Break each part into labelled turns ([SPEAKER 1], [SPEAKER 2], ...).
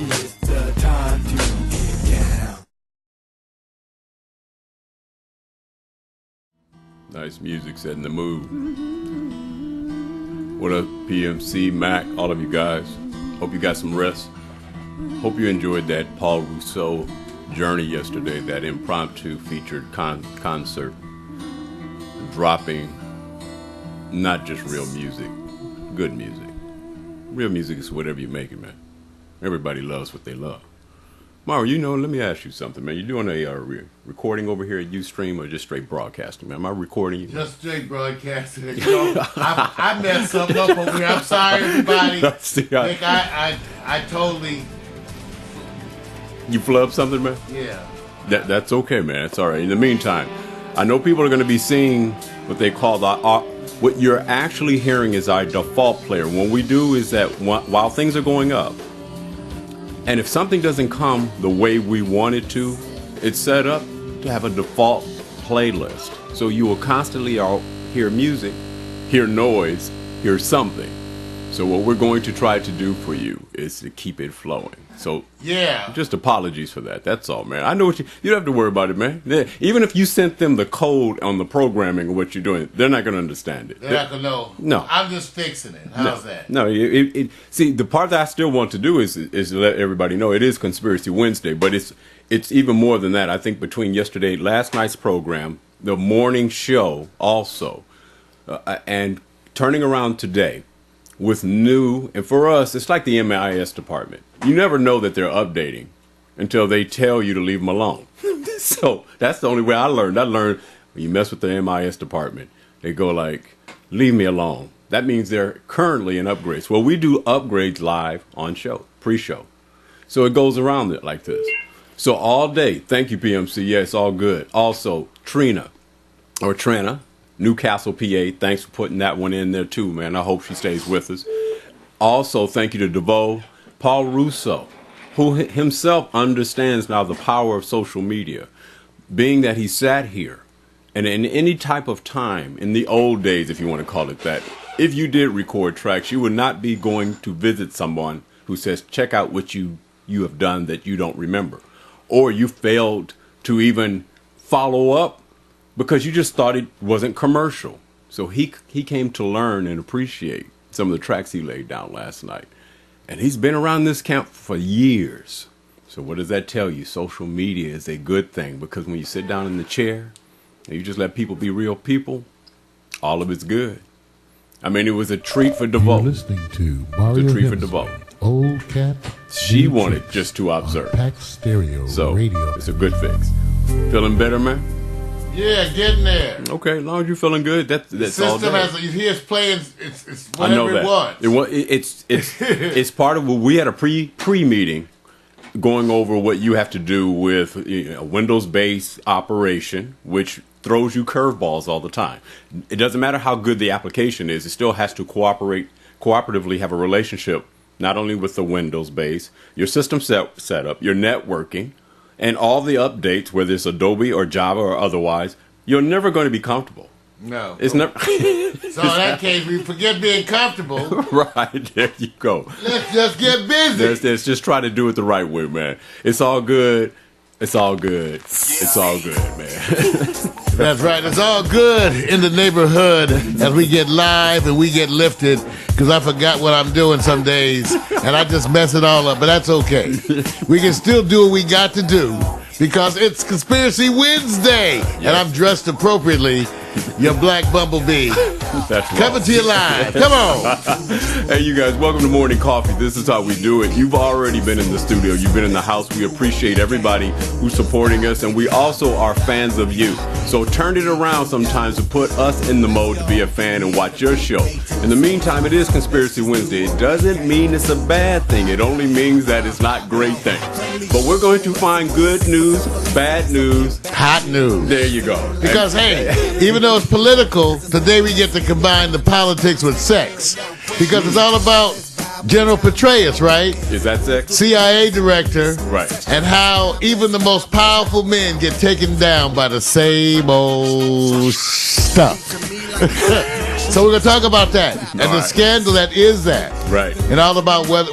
[SPEAKER 1] It's the time to get down.
[SPEAKER 2] Nice music, setting the mood. What up, PMC, Mac, all of you guys? Hope you got some rest. Hope you enjoyed that Paul Rousseau journey yesterday, that impromptu featured concert. Dropping not just real music, good music. Real music is whatever you make it, man. Everybody loves what they love. Mario, let me ask you something, man. You doing a recording over here at Ustream or just straight broadcasting, man? Am I recording you?
[SPEAKER 3] Just straight broadcasting. I messed something up over here. I'm sorry, everybody. Nick, I totally...
[SPEAKER 2] You flubbed something, man?
[SPEAKER 3] Yeah.
[SPEAKER 2] That's okay, man. It's all right. In the meantime, I know people are going to be seeing what they call what you're actually hearing is our default player. What we do is that while things are going up, and if something doesn't come the way we want it to, it's set up to have a default playlist. So you will constantly hear music, hear noise, hear something. So what we're going to try to do for you is to keep it flowing. So
[SPEAKER 3] yeah,
[SPEAKER 2] just apologies for that. That's all, man. I know you don't have to worry about it, man. Even if you sent them the code on the programming of what you're doing, they're not going to understand it.
[SPEAKER 3] They're not going to know.
[SPEAKER 2] No.
[SPEAKER 3] I'm just fixing it. How's that?
[SPEAKER 2] No, see, the part that I still want to do is to let everybody know it is Conspiracy Wednesday, but it's even more than that. I think between last night's program, the morning show also, and turning around today with new, and for us, it's like the MIS department. You never know that they're updating until they tell you to leave them alone. So that's the only way I learned. I learned when you mess with the MIS department, they go like, leave me alone. That means they're currently in upgrades. Well, we do upgrades live on show, pre-show. So it goes around it like this. So all day, thank you, PMC. Yeah, it's all good. Also, Trina, Newcastle, PA. Thanks for putting that one in there too, man. I hope she stays with us. Also, thank you to DeVoe. Paul Russo, who himself understands now the power of social media, being that he sat here, and in any type of time, in the old days, if you want to call it that, if you did record tracks, you would not be going to visit someone who says, check out what you have done that you don't remember. Or you failed to even follow up because you just thought it wasn't commercial. So he came to learn and appreciate some of the tracks he laid down last night. And he's been around this camp for years. So what does that tell you? Social media is a good thing because when you sit down in the chair and you just let people be real people, all of it's good. I mean, it was a treat for DeVoe.
[SPEAKER 4] You're listening to Mario
[SPEAKER 2] It's a treat for
[SPEAKER 4] Hemsley,
[SPEAKER 2] DeVoe.
[SPEAKER 4] Old Cat.
[SPEAKER 2] She wanted just to observe.
[SPEAKER 4] Pack Stereo
[SPEAKER 2] So
[SPEAKER 4] Radio.
[SPEAKER 2] it's a good fix. Feeling better, man?
[SPEAKER 3] Yeah, getting there.
[SPEAKER 2] Okay, as long as you're feeling good, that's all
[SPEAKER 3] System
[SPEAKER 2] day.
[SPEAKER 3] you hear it's playing. It's
[SPEAKER 2] I know
[SPEAKER 3] whatever
[SPEAKER 2] that.
[SPEAKER 3] it wants.
[SPEAKER 2] It's part of what we had a pre-meeting going over what you have to do with a Windows-based operation, which throws you curveballs all the time. It doesn't matter how good the application is; it still has to cooperatively have a relationship not only with the Windows base, your system setup, your networking, and all the updates, whether it's Adobe or Java or otherwise. You're never going to be comfortable.
[SPEAKER 3] No.
[SPEAKER 2] It's never.
[SPEAKER 3] So in that case, we forget being comfortable.
[SPEAKER 2] Right, there you go.
[SPEAKER 3] Let's just get busy.
[SPEAKER 2] Let's just try to do it the right way, man. It's all good. It's all good. It's all good, man.
[SPEAKER 3] That's right. It's all good in the neighborhood as we get live and we get lifted because I forgot what I'm doing some days and I just mess it all up, but that's okay. We can still do what we got to do because it's Conspiracy Wednesday and I'm dressed appropriately. Your black bumblebee.
[SPEAKER 2] That's
[SPEAKER 3] coming to you live. Come on.
[SPEAKER 2] Hey, you guys, welcome to Morning Coffee. This is how we do it. You've already been in the studio. You've been in the house. We appreciate everybody who's supporting us, and we also are fans of you. So turn it around sometimes to put us in the mode to be a fan and watch your show. In the meantime, it is Conspiracy Wednesday. It doesn't mean it's a bad thing. It only means that it's not great things. But we're going to find good news, bad news,
[SPEAKER 3] hot news.
[SPEAKER 2] There you go.
[SPEAKER 3] Because, hey, even though it's political, today we get to combine the politics with sex. Because it's all about General Petraeus, right?
[SPEAKER 2] Is that sex?
[SPEAKER 3] CIA director.
[SPEAKER 2] Right.
[SPEAKER 3] And how even the most powerful men get taken down by the same old stuff. So we're gonna talk about that and the
[SPEAKER 2] right.
[SPEAKER 3] scandal that is that,
[SPEAKER 2] Right.
[SPEAKER 3] and all about what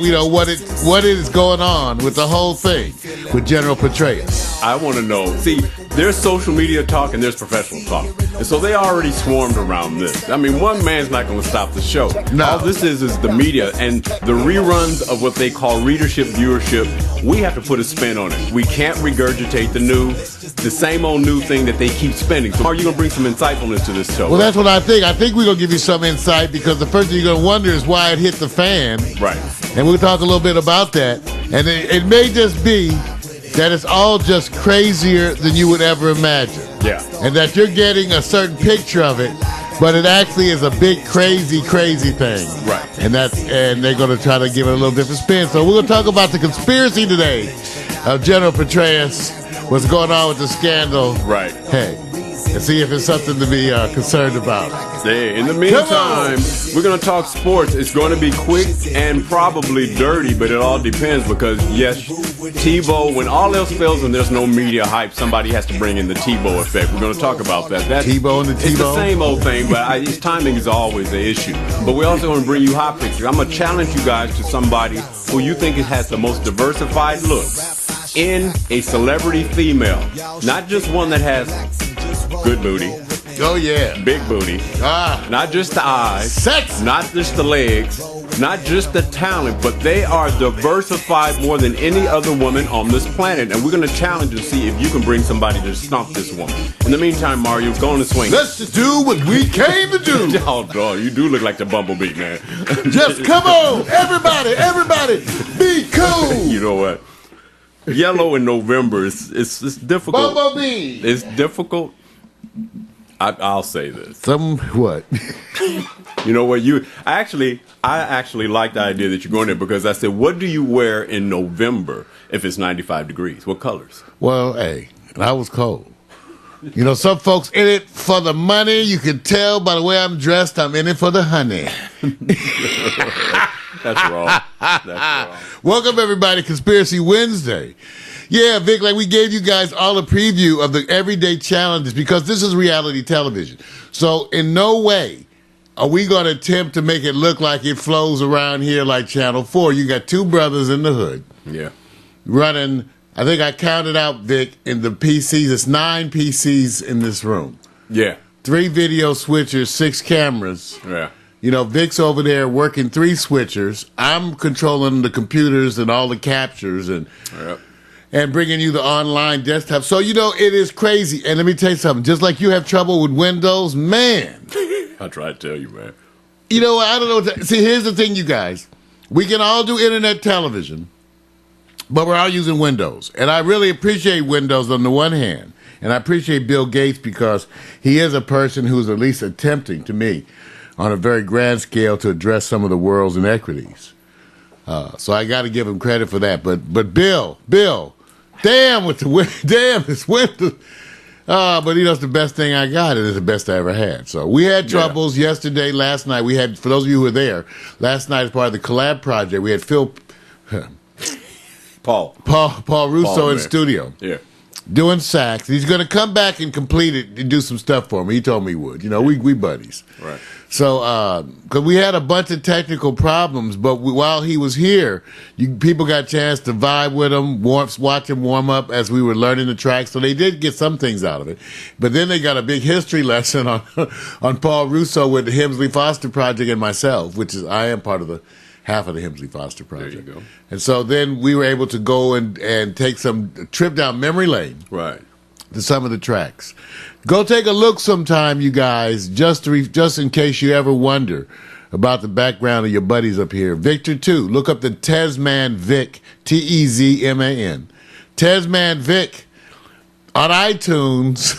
[SPEAKER 3] is going on with the whole thing with General Petraeus.
[SPEAKER 2] I want to know. See, there's social media talk and there's professional talk, and so they already swarmed around this. I mean, one man's not going to stop the show.
[SPEAKER 3] No.
[SPEAKER 2] All this is the media and the reruns of what they call readership, viewership. We have to put a spin on it. We can't regurgitate the same old new thing that they keep spinning. So, are you going to bring some insightfulness to this show?
[SPEAKER 3] Well, that's what I think. I think we're gonna give you some insight because the first thing you're gonna wonder is why it hit the fan.
[SPEAKER 2] Right.
[SPEAKER 3] And we'll talk a little bit about that. And it may just be that it's all just crazier than you would ever imagine.
[SPEAKER 2] Yeah.
[SPEAKER 3] And that you're getting a certain picture of it, but it actually is a big, crazy thing.
[SPEAKER 2] Right.
[SPEAKER 3] And they're going to try to give it a little different spin. So we're going to talk about the conspiracy today of General Petraeus, what's going on with the scandal.
[SPEAKER 2] Right.
[SPEAKER 3] Hey, and see if it's something to be concerned about.
[SPEAKER 2] In the meantime, we're going to talk sports. It's going to be quick and probably dirty, but it all depends because, yes, Tebow, when all else fails and there's no media hype, somebody has to bring in the Tebow effect. We're going to talk about that.
[SPEAKER 3] Tebow and the
[SPEAKER 2] It's the
[SPEAKER 3] Tebow?
[SPEAKER 2] same old thing, but its timing is always the issue. But we also want to bring you hot pictures. I'm going to challenge you guys to somebody who you think has the most diversified look in a celebrity female. Not just one that has good booty,
[SPEAKER 3] Oh, yeah.
[SPEAKER 2] big booty, not just the eyes,
[SPEAKER 3] Sex.
[SPEAKER 2] not just the legs, not just the talent, but they are diversified more than any other woman on this planet. And we're going to challenge and see if you can bring somebody to stump this woman. In the meantime, Mario, go on and swing.
[SPEAKER 3] Let's just do what we came to do.
[SPEAKER 2] Oh, dog, you do look like the bumblebee, man.
[SPEAKER 3] Just come on, everybody, be cool.
[SPEAKER 2] You know what? Yellow in November it's difficult.
[SPEAKER 3] Bumblebee.
[SPEAKER 2] It's difficult. I'll say this.
[SPEAKER 3] What?
[SPEAKER 2] You know what? I actually like the idea that you're going there because I said, what do you wear in November if it's 95 degrees? What colors?
[SPEAKER 3] Well, hey, I was cold. You know, some folks in it for the money. You can tell by the way I'm dressed, I'm in it for the honey.
[SPEAKER 2] That's wrong. That's wrong.
[SPEAKER 3] Welcome, everybody, Conspiracy Wednesday. Yeah, Vic, like we gave you guys all a preview of the everyday challenges because this is reality television. So in no way are we going to attempt to make it look like it flows around here like Channel 4. You got two brothers in the hood.
[SPEAKER 2] Yeah.
[SPEAKER 3] Running, I think I counted out, Vic, in the PCs. It's 9 PCs in this room.
[SPEAKER 2] Yeah.
[SPEAKER 3] 3 video switchers, 6 cameras.
[SPEAKER 2] Yeah.
[SPEAKER 3] You know, Vic's over there working 3 switchers. I'm controlling the computers and all the captures and bringing you the online desktop. So, you know, it is crazy. And let me tell you something. Just like you have trouble with Windows, man.
[SPEAKER 2] I try to tell you, man.
[SPEAKER 3] You know, I don't know. See, here's the thing, you guys. We can all do internet television, but we're all using Windows. And I really appreciate Windows on the one hand. And I appreciate Bill Gates because he is a person who's at least attempting, to me, on a very grand scale to address some of the world's inequities. So I got to give him credit for that. But Bill, damn it's winter. But you know, it's the best thing I got, and it's the best I ever had. So we had troubles yesterday, last night. We had, for those of you who were there, last night as part of the collab project, we had Paul Russo in studio.
[SPEAKER 2] Yeah.
[SPEAKER 3] Doing sax. He's going to come back and complete it and do some stuff for me. He told me he would. You know, we buddies.
[SPEAKER 2] Right.
[SPEAKER 3] So, because we had a bunch of technical problems, but while he was here, people got a chance to vibe with him, watch him warm up as we were learning the tracks. So they did get some things out of it. But then they got a big history lesson on Paul Russo with the Hemsley Foster Project and myself, which is, I am part of the half of the Hemsley Foster Project.
[SPEAKER 2] There you go.
[SPEAKER 3] And so then we were able to go and take some trip down memory lane.
[SPEAKER 2] Right.
[SPEAKER 3] To some of the tracks. Go take a look sometime, you guys, just in case you ever wonder about the background of your buddies up here. Victor 2, look up the Tezman Vic, Tezman. Tezman Vic on iTunes.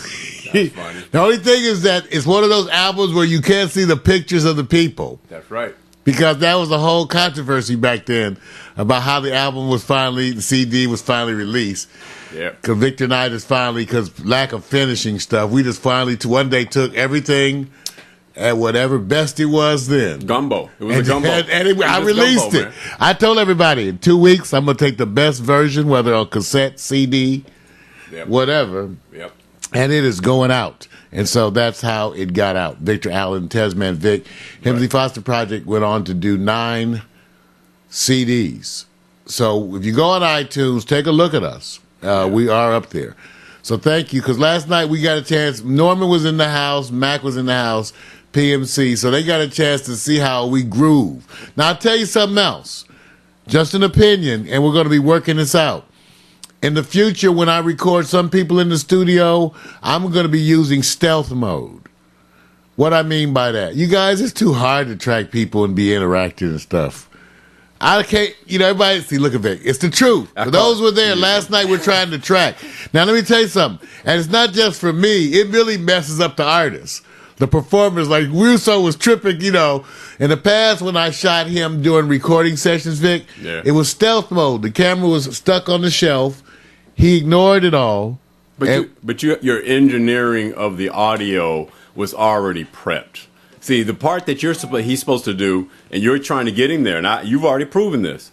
[SPEAKER 2] That's funny.
[SPEAKER 3] The only thing is that it's one of those albums where you can't see the pictures of the people.
[SPEAKER 2] That's right.
[SPEAKER 3] Because that was a whole controversy back then about how the album was finally, the CD was finally released.
[SPEAKER 2] Yeah.
[SPEAKER 3] Because Victor and I just finally, because lack of finishing stuff, we just finally one day took everything at whatever best it was then.
[SPEAKER 2] Gumbo. It was a gumbo.
[SPEAKER 3] I released it. I told everybody, in 2 weeks, I'm going to take the best version, whether on cassette, CD, whatever.
[SPEAKER 2] Yep.
[SPEAKER 3] And it is going out. And so that's how it got out. Victor Allen, Tesman Vic. Hemsley Foster Project went on to do 9 CDs. So if you go on iTunes, take a look at us. We are up there. So thank you, because last night we got a chance. Norman was in the house. Mac was in the house. PMC. So they got a chance to see how we groove. Now, I'll tell you something else. Just an opinion, and we're going to be working this out. In the future, when I record some people in the studio, I'm going to be using stealth mode. What I mean by that, you guys, it's too hard to track people and be interactive and stuff. I can't, everybody, see, look at Vic. It's the truth. For those who were there last night, we're trying to track. Now, let me tell you something. And it's not just for me. It really messes up the artists. The performers, like Russo was tripping, In the past, when I shot him during recording sessions, Vic, it was stealth mode. The camera was stuck on the shelf. He ignored it all.
[SPEAKER 2] But your engineering of the audio was already prepped. See, the part that he's supposed to do, and you're trying to get him there. Now, you've already proven this.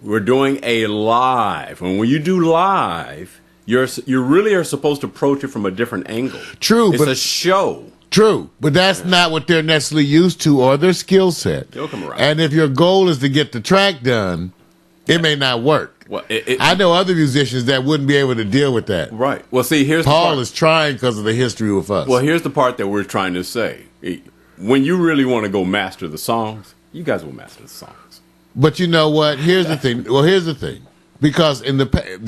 [SPEAKER 2] We're doing a live. And when you do live, you really are supposed to approach it from a different angle.
[SPEAKER 3] True,
[SPEAKER 2] it's a show.
[SPEAKER 3] True, but that's not what they're necessarily used to or their skill set.
[SPEAKER 2] They'll come around.
[SPEAKER 3] And if your goal is to get the track done, it may not work.
[SPEAKER 2] Well,
[SPEAKER 3] I know other musicians that wouldn't be able to deal with that.
[SPEAKER 2] Right. Well, see, here's
[SPEAKER 3] Paul is trying because of the history with us.
[SPEAKER 2] Well, here's the part that we're trying to say. When you really want to go master the songs, you guys will master the songs.
[SPEAKER 3] But you know what? Here's the thing. Well, here's the thing. Because in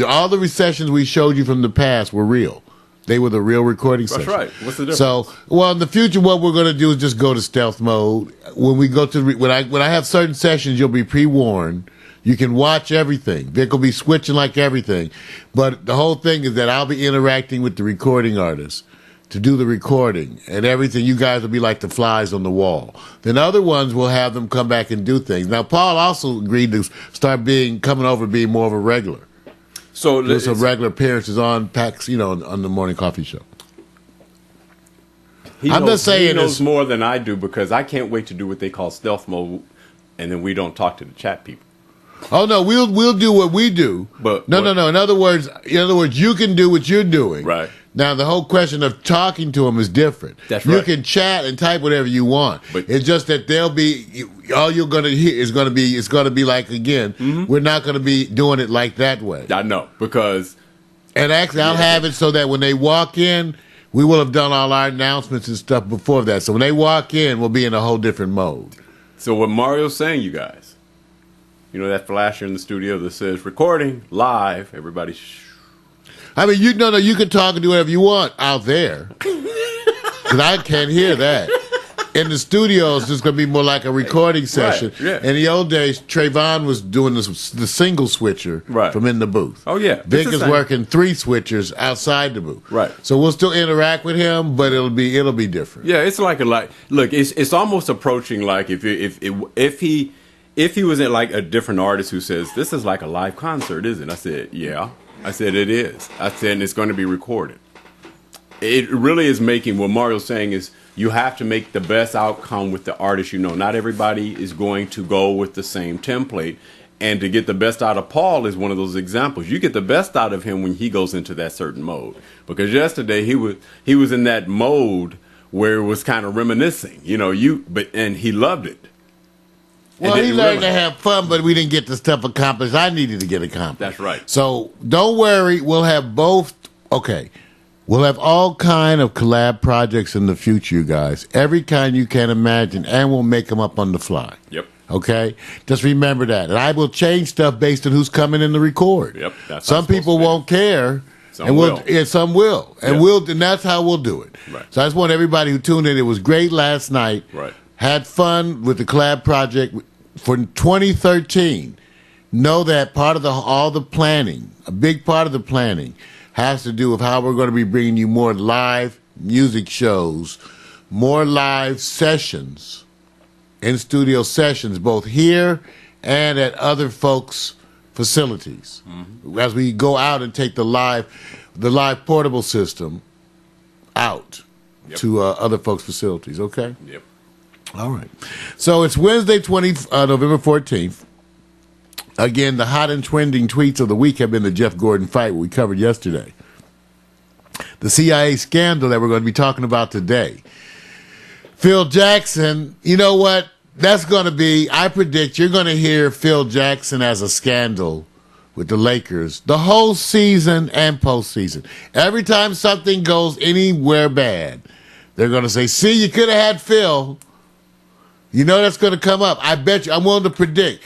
[SPEAKER 3] all the recessions we showed you from the past were real. They were the real recording sessions.
[SPEAKER 2] That's right. What's the difference?
[SPEAKER 3] So, in the future, what we're going to do is just go to stealth mode. When we go to when I have certain sessions, you'll be pre-warned. You can watch everything. Vic will be switching like everything. But the whole thing is that I'll be interacting with the recording artists to do the recording. And everything, you guys will be like the flies on the wall. Then other ones will have them come back and do things. Now, Paul also agreed to start coming over being more of a regular.
[SPEAKER 2] So
[SPEAKER 3] do some regular appearances on PAX, on the morning coffee show. I'm just saying
[SPEAKER 2] he knows more than I do, because I can't wait to do what they call stealth mode, and then we don't talk to the chat people.
[SPEAKER 3] Oh no, we'll do what we do.
[SPEAKER 2] But
[SPEAKER 3] no. In other words, you can do what you're doing.
[SPEAKER 2] Right.
[SPEAKER 3] Now the whole question of talking to them is different.
[SPEAKER 2] That's right.
[SPEAKER 3] You can chat and type whatever you want. But it's just that all you're going to hear is going to be like, again, we're not going to be doing it like that way.
[SPEAKER 2] I know, because
[SPEAKER 3] and actually I'll have it so that when they walk in, we will have done all our announcements and stuff before that. So when they walk in, we'll be in a whole different mode.
[SPEAKER 2] So what Mario's saying, you guys, that flasher in the studio that says recording live, everybody
[SPEAKER 3] I mean, you can talk and do whatever you want out there. Because I can't hear that. In the studio, it's just going to be more like a recording session.
[SPEAKER 2] Right, yeah.
[SPEAKER 3] In the old days, Trayvon was doing the single switcher from in the booth.
[SPEAKER 2] Oh, yeah.
[SPEAKER 3] Vic is working 3 switchers outside the booth.
[SPEAKER 2] Right.
[SPEAKER 3] So we'll still interact with him, but it'll be different.
[SPEAKER 2] Yeah, it's like look, it's almost approaching like if he was in like a different artist who says, this is like a live concert, isn't it? I said, yeah. I said, it is. I said, and it's going to be recorded. It really is making, what Mario's saying is, you have to make the best outcome with the artist you know. Not everybody is going to go with the same template. And to get the best out of Paul is one of those examples. You get the best out of him when he goes into that certain mode. Because yesterday he was in that mode where it was kind of reminiscing, and he loved it.
[SPEAKER 3] Well, he learned to have fun, but we didn't get the stuff accomplished I needed to get accomplished.
[SPEAKER 2] That's right.
[SPEAKER 3] So don't worry. We'll have both. Okay. We'll have all kind of collab projects in the future, you guys. Every kind you can imagine, and we'll make them up on the fly.
[SPEAKER 2] Yep.
[SPEAKER 3] Okay? Just remember that. And I will change stuff based on who's coming in to record.
[SPEAKER 2] Yep. That's
[SPEAKER 3] some people won't care.
[SPEAKER 2] Some will.
[SPEAKER 3] Yeah, some will. And and that's how we'll do it.
[SPEAKER 2] Right.
[SPEAKER 3] So I just want everybody who tuned in. It was great last night.
[SPEAKER 2] Right.
[SPEAKER 3] Had fun with the collab project. For 2013, know that part of all the planning, a big part of the planning, has to do with how we're going to be bringing you more live music shows, more live sessions, in-studio sessions, both here and at other folks' facilities. As we go out and take the live portable system out to other folks' facilities, okay?
[SPEAKER 2] Yep.
[SPEAKER 3] All right. So it's Wednesday, November 14th. Again, the hot and trending tweets of the week have been the Jeff Gordon fight we covered yesterday. the CIA scandal that we're going to be talking about today. Phil Jackson, you know what? That's going to be, I predict you're going to hear Phil Jackson as a scandal with the Lakers the whole season and postseason. Every time something goes anywhere bad, they're going to say, see, you could have had Phil. You know that's going to come up. I bet you, I'm willing to predict.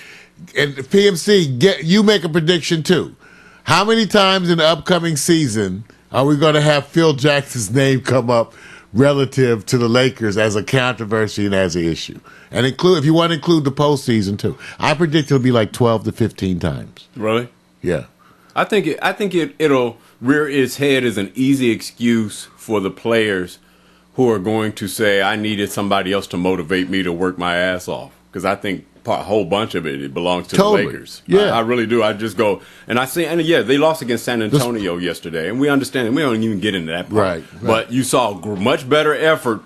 [SPEAKER 3] And PMC, you make a prediction too. How many times in the upcoming season are we going to have Phil Jackson's name come up relative to the Lakers as a controversy and as an issue? And include, if you want to include the postseason too. I predict it'll be like 12 to 15 times.
[SPEAKER 2] Really?
[SPEAKER 3] Yeah.
[SPEAKER 2] I think it'll rear its head as an easy excuse for the players who are going to say, I needed somebody else to motivate me to work my ass off. Because I think a whole bunch of it belongs to the Lakers.
[SPEAKER 3] Yeah.
[SPEAKER 2] I really do. I just go, and I see, and yeah, they lost against San Antonio yesterday, and we understand, and we don't even get into that part.
[SPEAKER 3] Right.
[SPEAKER 2] But you saw much better effort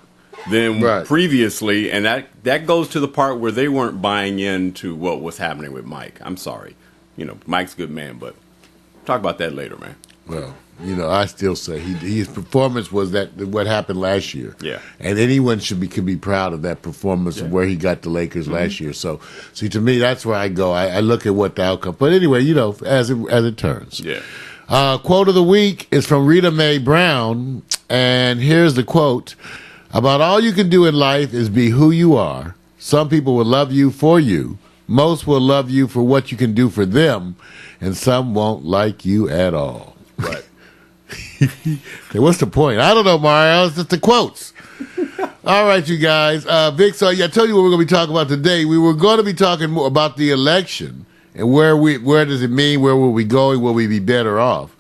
[SPEAKER 2] than previously, and that goes to the part where they weren't buying into what was happening with Mike. I'm sorry. You know, Mike's a good man, but talk about that later, man.
[SPEAKER 3] Well, you know, I still say his performance was what happened last year.
[SPEAKER 2] Yeah.
[SPEAKER 3] And anyone could be proud of that performance of where he got the Lakers last year. So, see, to me, that's where I go. I look at what the outcome. But anyway, you know, as it turns.
[SPEAKER 2] Yeah.
[SPEAKER 3] Quote of the week is from Rita Mae Brown, and here's the quote: "About all you can do in life is be who you are. Some people will love you for you. Most will love you for what you can do for them, and some won't like you at all."
[SPEAKER 2] Right.
[SPEAKER 3] Okay, what's the point? I don't know, Mario. It's just the quotes. All right, you guys. Vic, so I told you what we're going to be talking about today. We were going to be talking more about the election and where does it mean? Where will we go? Will we be better off?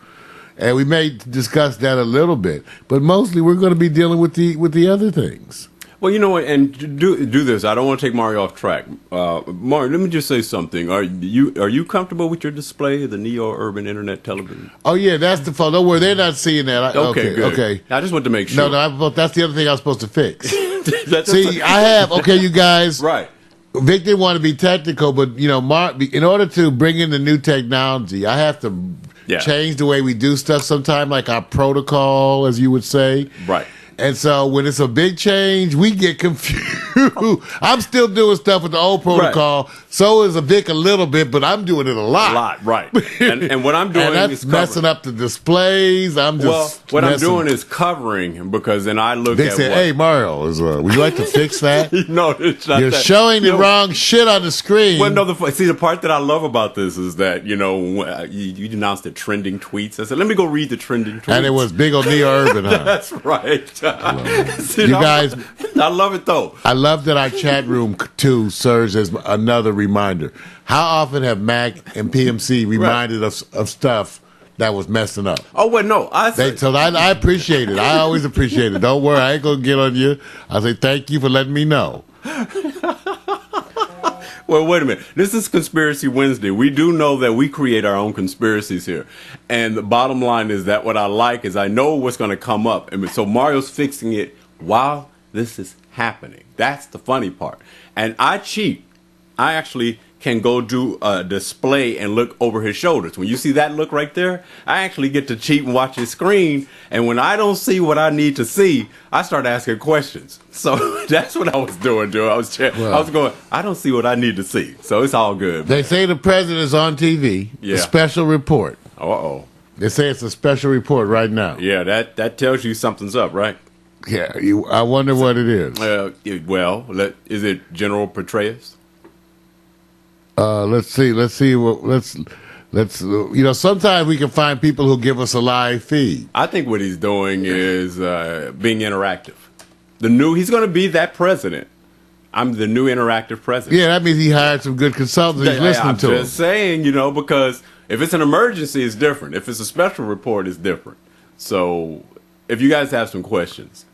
[SPEAKER 3] And we may discuss that a little bit, but mostly we're going to be dealing with the other things.
[SPEAKER 2] Well, you know what, and to do this, I don't want to take Mario off track. Mario, let me just say something. Are you comfortable with your display of the Neo-Urban Internet television?
[SPEAKER 3] Oh, yeah, that's the phone. Don't worry, they're not seeing that.
[SPEAKER 2] Okay, good.
[SPEAKER 3] Okay.
[SPEAKER 2] I just want to make sure.
[SPEAKER 3] No, that's the other thing I was supposed to fix.
[SPEAKER 2] That's
[SPEAKER 3] See, I have, okay, you guys.
[SPEAKER 2] Right.
[SPEAKER 3] Vic didn't want to be technical, but, you know, in order to bring in the new technology, I have to change the way we do stuff sometime, like our protocol, as you would say.
[SPEAKER 2] Right.
[SPEAKER 3] And so when it's a big change, we get confused. I'm still doing stuff with the old protocol. Right. So is a Vic a little bit, but I'm doing it a lot.
[SPEAKER 2] A lot, right. And what I'm doing
[SPEAKER 3] and that's
[SPEAKER 2] is
[SPEAKER 3] messing up the displays. I'm
[SPEAKER 2] what I'm doing is covering, because then I look
[SPEAKER 3] Vic
[SPEAKER 2] at
[SPEAKER 3] said, hey, Mario, would you like to fix that?
[SPEAKER 2] No, it's not.
[SPEAKER 3] You're showing the wrong shit on the screen.
[SPEAKER 2] Well, no, the part that I love about this is that, you know, you announced the trending tweets. I said, let me go read the trending tweets.
[SPEAKER 3] And it was big old Neo-Urban, huh?
[SPEAKER 2] That's right.
[SPEAKER 3] See, you guys,
[SPEAKER 2] I love it though.
[SPEAKER 3] I love that our chat room too serves as another reminder. How often have Mac and PMC reminded us of stuff that was messing up?
[SPEAKER 2] Oh, well, no. I
[SPEAKER 3] appreciate it. I always appreciate it. Don't worry, I ain't gonna get on you. I say thank you for letting me know.
[SPEAKER 2] Well, wait a minute. This is Conspiracy Wednesday. We do know that we create our own conspiracies here. And the bottom line is that what I like is I know what's going to come up. And so Mario's fixing it while this is happening. That's the funny part. And I cheat. I actually can go do a display and look over his shoulders. When you see that look right there, I actually get to cheat and watch his screen. And when I don't see what I need to see, I start asking questions. So that's what I was doing, Joe. I was going, I don't see what I need to see. So it's all good.
[SPEAKER 3] They say the president is on TV. Yeah. A special report.
[SPEAKER 2] Uh-oh.
[SPEAKER 3] They say it's a special report right now.
[SPEAKER 2] Yeah, that tells you something's up, right?
[SPEAKER 3] Yeah, I wonder what it is.
[SPEAKER 2] Is it General Petraeus?
[SPEAKER 3] Let's see. You know, sometimes we can find people who give us a live feed.
[SPEAKER 2] I think what he's doing is being interactive. He's going to be that president. I'm the new interactive president.
[SPEAKER 3] Yeah, that means he hired some good consultants. He's listening to him.
[SPEAKER 2] I'm just saying, you know, because if it's an emergency, it's different. If it's a special report, it's different. So if you guys have some questions,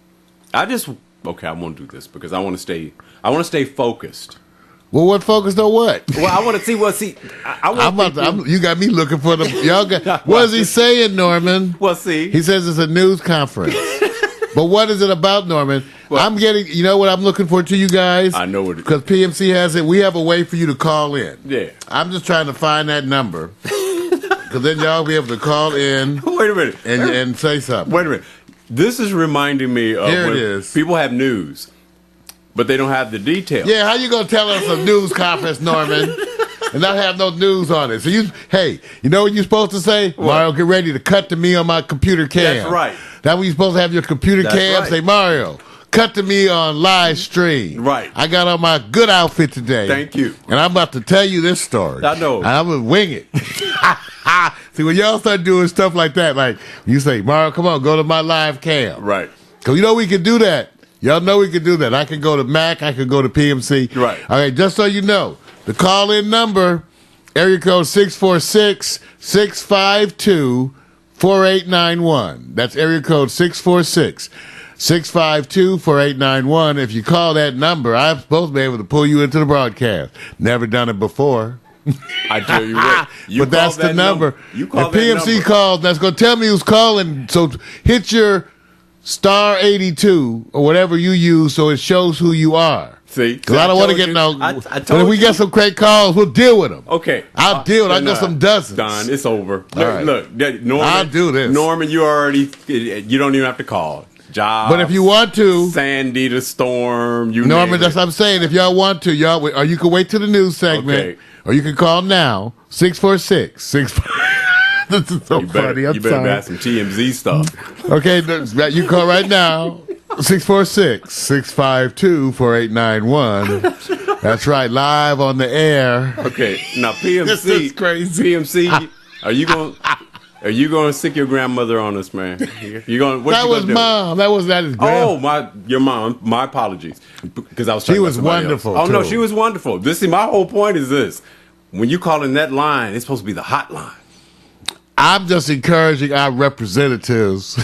[SPEAKER 2] I won't do this because I want to stay focused.
[SPEAKER 3] Well, what focused on what?
[SPEAKER 2] Well, I want to see.
[SPEAKER 3] You got me looking for the. Y'all got. What is he saying, Norman?
[SPEAKER 2] Well, see.
[SPEAKER 3] He says it's a news conference. But what is it about, Norman? Well, I'm getting. You know what I'm looking for to you guys?
[SPEAKER 2] I know what it is.
[SPEAKER 3] Because PMC has it. We have a way for you to call in.
[SPEAKER 2] Yeah.
[SPEAKER 3] I'm just trying to find that number. Because then y'all will be able to call in.
[SPEAKER 2] Wait a minute.
[SPEAKER 3] And say something.
[SPEAKER 2] Wait a minute. This is reminding me of
[SPEAKER 3] Here it
[SPEAKER 2] when
[SPEAKER 3] is.
[SPEAKER 2] people have news, but they don't have the details.
[SPEAKER 3] Yeah, how you gonna tell us a news conference, Norman, and not have no news on it? So you know what you're supposed to say? Mario, get ready to cut to me on my computer cam.
[SPEAKER 2] That's right.
[SPEAKER 3] That's when you're supposed to have your computer
[SPEAKER 2] That's
[SPEAKER 3] cam.
[SPEAKER 2] right.
[SPEAKER 3] Say, Mario, cut to me on live stream.
[SPEAKER 2] Right.
[SPEAKER 3] I got on my good outfit today.
[SPEAKER 2] Thank you.
[SPEAKER 3] And I'm about to tell you this story.
[SPEAKER 2] I know.
[SPEAKER 3] And I'm gonna wing it. See, when y'all start doing stuff like that, like you say, Mario, come on, go to my live cam.
[SPEAKER 2] Right.
[SPEAKER 3] Because you know we can do that. Y'all know we can do that. I can go to Mac. I can go to PMC.
[SPEAKER 2] Right.
[SPEAKER 3] All right, just so you know, the call-in number, area code 646-652-4891. That's area code 646-652-4891. If you call that number, I'm supposed to be able to pull you into the broadcast. Never done it before.
[SPEAKER 2] I tell you what.
[SPEAKER 3] But that's the number.
[SPEAKER 2] You call
[SPEAKER 3] if
[SPEAKER 2] that
[SPEAKER 3] PMC
[SPEAKER 2] number.
[SPEAKER 3] calls, that's going to tell me who's calling. So hit your star 82 or whatever you use so it shows who you are.
[SPEAKER 2] See?
[SPEAKER 3] Because I don't want to get no.
[SPEAKER 2] I
[SPEAKER 3] But
[SPEAKER 2] told
[SPEAKER 3] if we
[SPEAKER 2] you.
[SPEAKER 3] get some great calls, we'll deal with them.
[SPEAKER 2] Okay.
[SPEAKER 3] I'll deal with it. I
[SPEAKER 2] then,
[SPEAKER 3] got some dozens.
[SPEAKER 2] Don, it's over. Look,
[SPEAKER 3] right.
[SPEAKER 2] Norman.
[SPEAKER 3] I'll do this.
[SPEAKER 2] Norman, you don't even have to call. Job.
[SPEAKER 3] But if you want to,
[SPEAKER 2] Sandy the storm, you
[SPEAKER 3] Norman,
[SPEAKER 2] name
[SPEAKER 3] that's
[SPEAKER 2] it.
[SPEAKER 3] what I'm saying. If y'all want to, or you can wait till the news segment,
[SPEAKER 2] Okay.
[SPEAKER 3] or you can call now, 646. This is so
[SPEAKER 2] You better,
[SPEAKER 3] funny. I'm
[SPEAKER 2] you better
[SPEAKER 3] sorry.
[SPEAKER 2] have some TMZ stuff.
[SPEAKER 3] Okay, you call right now, 646-652-4891. That's right, live on the air.
[SPEAKER 2] Okay, now PMC.
[SPEAKER 3] This is crazy.
[SPEAKER 2] PMC, are you going to sick your grandmother on us, man? You going? What
[SPEAKER 3] That
[SPEAKER 2] you
[SPEAKER 3] was
[SPEAKER 2] gonna do?
[SPEAKER 3] mom. That was not his grandma.
[SPEAKER 2] Oh, your mom. My apologies, because I was.
[SPEAKER 3] She
[SPEAKER 2] talking about
[SPEAKER 3] was
[SPEAKER 2] somebody
[SPEAKER 3] wonderful,
[SPEAKER 2] else. Oh no,
[SPEAKER 3] too.
[SPEAKER 2] she was wonderful. My whole point is this: when you call in that line, it's supposed to be the hotline.
[SPEAKER 3] I'm just encouraging our representatives.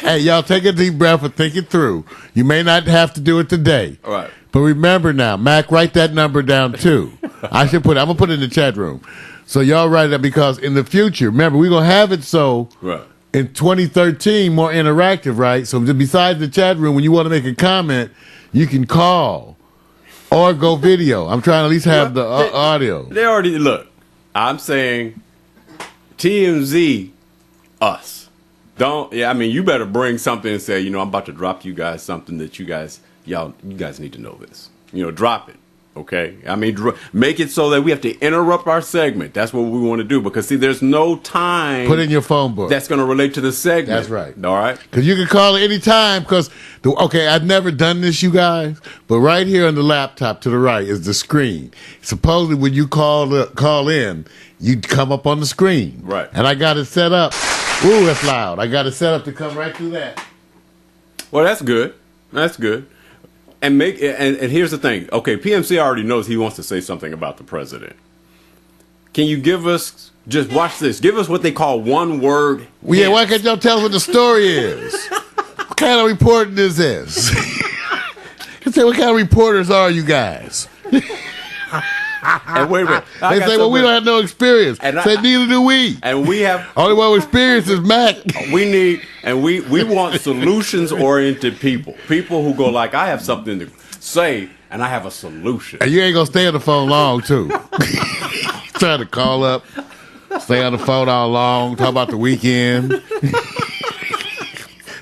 [SPEAKER 3] Hey, y'all, take a deep breath and think it through. You may not have to do it today.
[SPEAKER 2] All right.
[SPEAKER 3] But remember now, Mac, write that number down too. I'm gonna put it in the chat room. So y'all write that, because in the future, remember, we're gonna have it so
[SPEAKER 2] Right.
[SPEAKER 3] in 2013 more interactive, right? So besides the chat room, when you want to make a comment, you can call or go video. I'm trying to at least have the audio.
[SPEAKER 2] They already look. I'm saying TMZ, us. Don't. Yeah, I mean, you better bring something and say, I'm about to drop you guys something that you guys need to know this. Drop it. Okay. I mean, make it so that we have to interrupt our segment. That's what we want to do, because see, there's no time.
[SPEAKER 3] Put in your phone book.
[SPEAKER 2] That's going to relate to the segment.
[SPEAKER 3] That's right.
[SPEAKER 2] All right.
[SPEAKER 3] Because you can call it any time. Because, I've never done this, you guys, but right here on the laptop to the right is the screen. Supposedly, when you call in, you come up on the screen.
[SPEAKER 2] Right.
[SPEAKER 3] And I got it set up. Ooh, that's loud. I got it set up to come right through that.
[SPEAKER 2] Well, that's good. That's good. And here's the thing. Okay, PMC already knows he wants to say something about the president. Can you give us, just watch this, give us what they call one word?
[SPEAKER 3] Well, yeah, why can't y'all tell us what the story is? What kind of reporting is this? What kind of reporters are you guys?
[SPEAKER 2] And wait a minute.
[SPEAKER 3] They say, well, we don't have no experience.
[SPEAKER 2] And
[SPEAKER 3] Say, neither do we.
[SPEAKER 2] And we have,
[SPEAKER 3] Only one with experience is Mac.
[SPEAKER 2] we want solutions-oriented people. People who go like, I have something to say, and I have a solution.
[SPEAKER 3] And you ain't gonna stay on the phone long, too. Trying to call up, stay on the phone all long, talk about the weekend.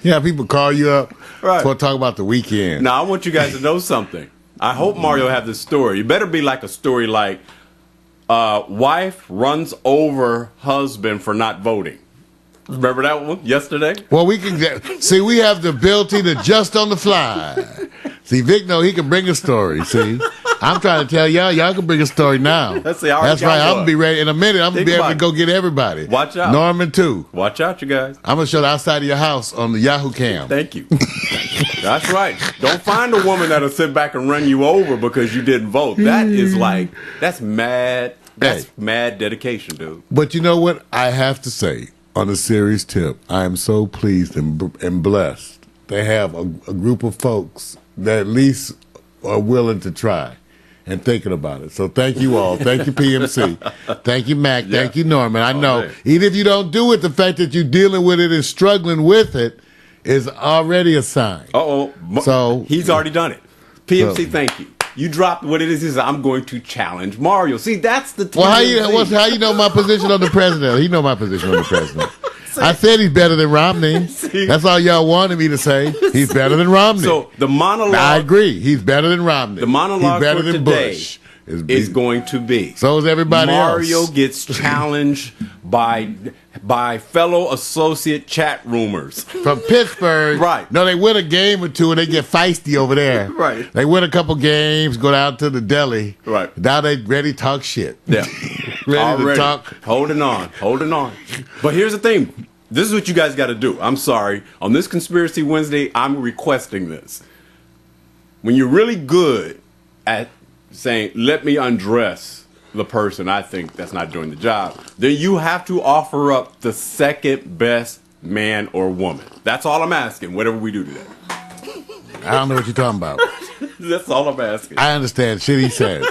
[SPEAKER 3] Yeah, people call you up
[SPEAKER 2] Right.
[SPEAKER 3] for talk about the weekend.
[SPEAKER 2] Now, I want you guys to know something. I hope Mario have this story. It better be like a story like, wife runs over husband for not voting. Remember that one yesterday?
[SPEAKER 3] Well, we have the ability to adjust on the fly. See, Vic, he can bring a story, see? I'm trying to tell y'all can bring a story now.
[SPEAKER 2] Let's see, I already
[SPEAKER 3] That's
[SPEAKER 2] got
[SPEAKER 3] right, I'm
[SPEAKER 2] one.
[SPEAKER 3] going to be ready in a minute. I'm going to
[SPEAKER 2] Think
[SPEAKER 3] be able to
[SPEAKER 2] about
[SPEAKER 3] go get everybody.
[SPEAKER 2] Watch out.
[SPEAKER 3] Norman, too.
[SPEAKER 2] Watch out, you guys.
[SPEAKER 3] I'm going to show the outside of your house on the Yahoo cam.
[SPEAKER 2] Thank you. That's right. Don't find a woman that'll sit back and run you over because you didn't vote. That is that's mad. That's mad dedication, dude.
[SPEAKER 3] But you know what? I have to say, on a serious tip, I am so pleased and blessed to have a group of folks that at least are willing to try and thinking about it. So thank you all. Thank you, PMC. Thank you, Mac.
[SPEAKER 2] Yeah.
[SPEAKER 3] Thank you, Norman. I know,
[SPEAKER 2] man.
[SPEAKER 3] even if you don't do it, the fact that you're dealing with it and struggling with it is already a sign.
[SPEAKER 2] Uh-oh.
[SPEAKER 3] So
[SPEAKER 2] he's already done it. PMC, thank you. You dropped what it is. He says, I'm going to challenge Mario. See, that's the
[SPEAKER 3] Well,
[SPEAKER 2] TMZ.
[SPEAKER 3] how you know my position on the president? He know my position on the president. I said he's better than Romney. That's all y'all wanted me to say. He's better than Romney.
[SPEAKER 2] So the monologue.
[SPEAKER 3] I agree. He's better than Romney.
[SPEAKER 2] The monologue
[SPEAKER 3] he's better
[SPEAKER 2] for
[SPEAKER 3] than
[SPEAKER 2] today
[SPEAKER 3] Bush.
[SPEAKER 2] is going to be.
[SPEAKER 3] So is everybody
[SPEAKER 2] Mario
[SPEAKER 3] else.
[SPEAKER 2] gets challenged by fellow associate chat roomers.
[SPEAKER 3] From Pittsburgh.
[SPEAKER 2] Right.
[SPEAKER 3] No, they win a game or two and they get feisty over there.
[SPEAKER 2] Right.
[SPEAKER 3] They win a couple games, go down to the deli.
[SPEAKER 2] Right.
[SPEAKER 3] Now they ready to talk shit.
[SPEAKER 2] Yeah.
[SPEAKER 3] ready to talk.
[SPEAKER 2] Holding on. But here's the thing. This is what you guys got to do. I'm sorry. On this Conspiracy Wednesday, I'm requesting this. When you're really good at saying, let me undress the person I think that's not doing the job, then you have to offer up the second best man or woman. That's all I'm asking, whatever we do today.
[SPEAKER 3] I don't know what you're talking about.
[SPEAKER 2] That's all I'm asking.
[SPEAKER 3] I understand shit he said.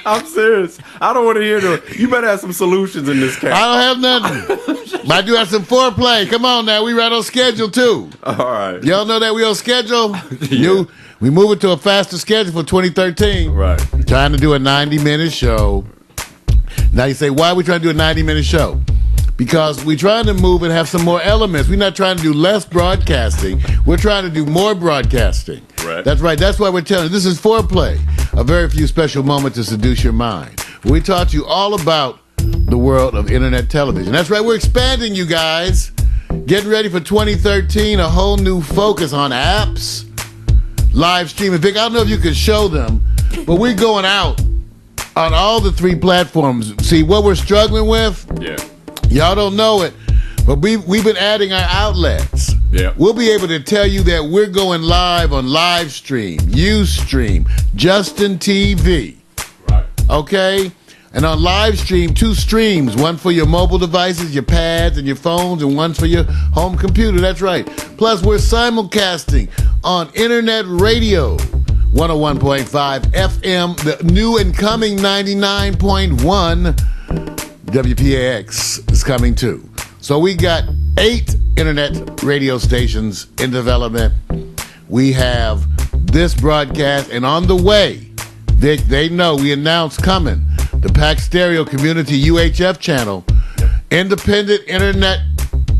[SPEAKER 2] I'm serious. I don't want to hear the. You better have some solutions in this case.
[SPEAKER 3] I don't have nothing. But I do have some foreplay. Come on now, we right on schedule too.
[SPEAKER 2] All right.
[SPEAKER 3] Y'all know that we on schedule?
[SPEAKER 2] Yeah.
[SPEAKER 3] We move it to a faster schedule for 2013.
[SPEAKER 2] Right.
[SPEAKER 3] Trying to do a 90-minute show. Now you say, why are we trying to do a 90-minute show? Because we're trying to move and have some more elements. We're not trying to do less broadcasting. We're trying to do more broadcasting.
[SPEAKER 2] Right.
[SPEAKER 3] That's right. That's why we're telling you. This is Foreplay, a very few special moment to seduce your mind. We taught you all about the world of internet television. That's right. We're expanding, you guys. Getting ready for 2013, a whole new focus on apps, live streaming. Vic, I don't know if you can show them, but we're going out on all the 3 platforms. See, what we're struggling with?
[SPEAKER 2] Yeah.
[SPEAKER 3] Y'all don't know it, but we've been adding our outlets.
[SPEAKER 2] Yeah.
[SPEAKER 3] We'll be able to tell you that we're going live on Livestream, Ustream, Justin TV.
[SPEAKER 2] Right.
[SPEAKER 3] Okay? And on Livestream, 2 streams, one for your mobile devices, your pads and your phones, and one for your home computer. That's right. Plus, we're simulcasting on internet radio, 101.5 FM, the new and coming 99.1 WPAX is coming too. So we got 8 internet radio stations in development. We have this broadcast, and on the way, they know we announced coming, the Pac Stereo Community UHF channel, independent internet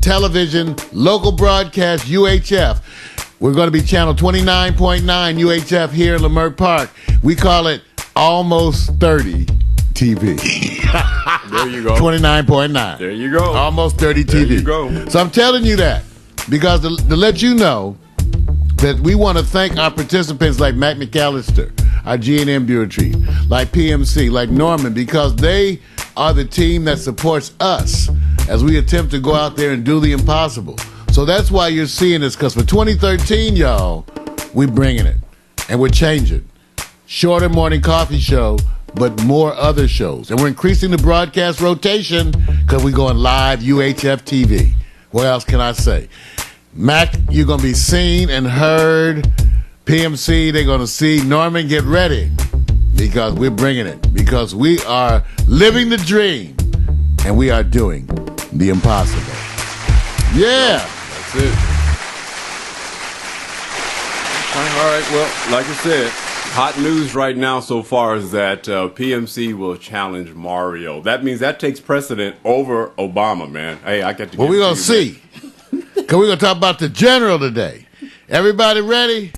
[SPEAKER 3] television, local broadcast UHF. We're going to be channel 29.9 UHF here in Leimert Park. We call it Almost 30 TV.
[SPEAKER 2] There you go.
[SPEAKER 3] 29.9.
[SPEAKER 2] There you go.
[SPEAKER 3] Almost 30 TV.
[SPEAKER 2] There you go.
[SPEAKER 3] So I'm telling you that because to let you know that we want to thank our participants like Matt McAllister, our G&M Bureau Chief, like PMC, like Norman, because they are the team that supports us as we attempt to go out there and do the impossible. So that's why you're seeing this, because for 2013, y'all, we're bringing it. And we're changing. Shorter morning coffee show, but more other shows. And we're increasing the broadcast rotation because we're going live UHF TV. What else can I say? Mac, you're going to be seen and heard. PMC, they're going to see. Norman, get ready because we're bringing it. Because we are living the dream and we are doing the impossible. Yeah.
[SPEAKER 2] That's it. All right. Well, like I said, hot news right now so far is that PMC will challenge Mario. That means that takes precedent over Obama, man. Hey, I get to.
[SPEAKER 3] Well, we're going to see. Because we're going to talk about the general today. Everybody ready?